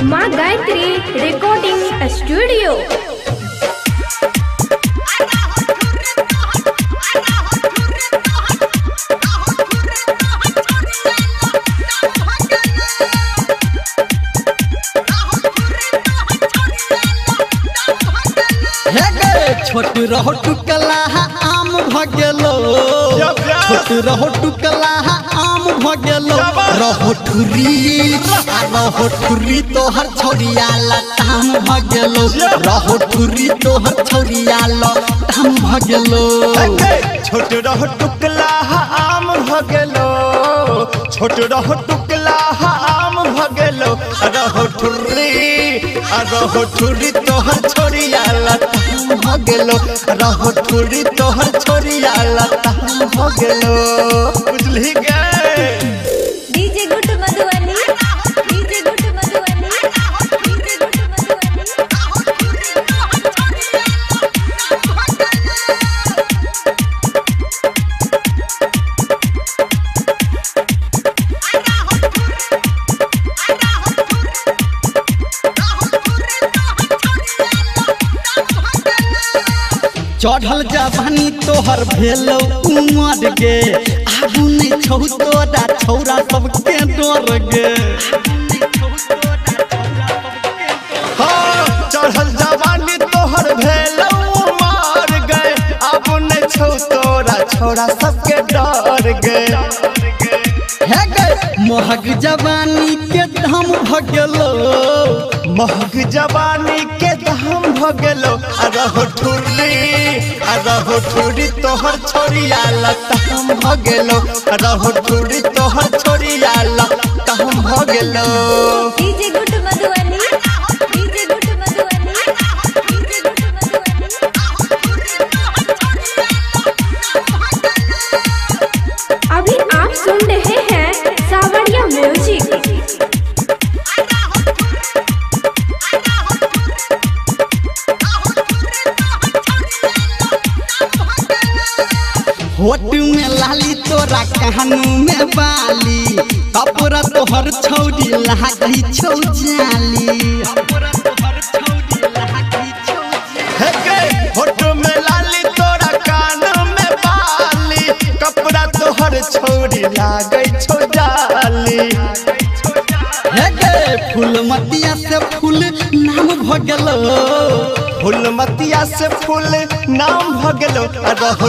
माँ Gayatri recording studio. छोट रहो टुकला आम भगेलो, छोट रहो टुकला आम भगेलो, रहो ठुरी तोहर छोरिया लताम भगेलो, रहो ठुरी तोहर छोरिया लताम भगेलो। छोट रहो टुकला आम भगेलो, छोट रहो टुकला आम भगेलो, रहो ठुरी तोहर छोरिया लताम भगेलो, रहो ठुरी तोहर छोरिया लताम भगेलो। बुझली गे DJ good Madhubani, DJ good Madhubani, DJ good चढ़ल जवानी तोहर भेलो उमर गे, आगू नहीं छौ तोरा छौरा सबके डर गे। चढ़ल जवानी तोहर भेलो उमर गे, आगू नहीं छौ तोरा छौरा सबके डर गे। महग जवानी के दाम भगेलो, महग जवानी के दाम भगेलो, रहो ठुरी तोहर छोरिया लताम भगेलो, रहो ठुरी तोहर छोरिया लताम भगेलो। DJ good Madhubani, DJ good Madhubani, DJ good Madhubani. अभी आप सुन रहे हैं सावरिया म्यूजिक। होट में लाली तोरा कानू में बाली, कपड़ा तोहर छौरी लागई छौ जाली। होट में लाली तोरा कान में बाली, कपड़ा तोहर छौरी लागई छौ जाली। फूलमतिया से फूल नाम भगेलो, फूलमतिया से फूल नाम भगेलो, रहो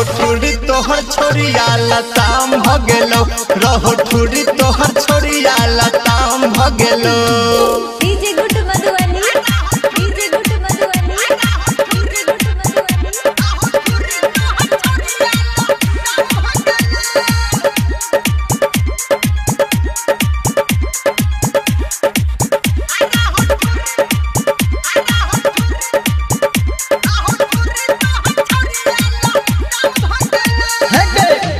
ठुरी तोहर छोरिया लताम भगेलो, रहो ठुरी तोहर छोरिया लताम भगेलो। DJ good Madhubani, DJ good Madhubani, DJ good Madhubani.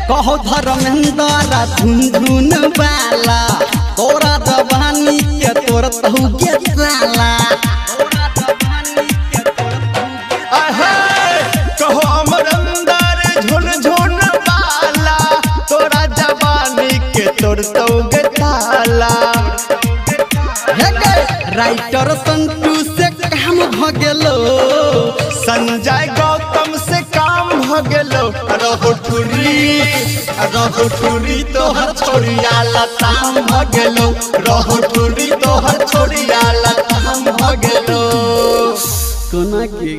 कहो धर्मेंद्र झुनझुन वाला, तोरा जवानी के तोर तहु के साला। कहो अमरेंद्र झुनझुन वाला, तोरा जवानी के तोर तहु के साला। राइटर संतू से काम भगेलो, संजय गौतम से काम भगेलो, रहो ठुरी तोहर छोरिया लताम भगेलो, रहो ठुरी तोहर छोरिया लताम भगेलो। कोना के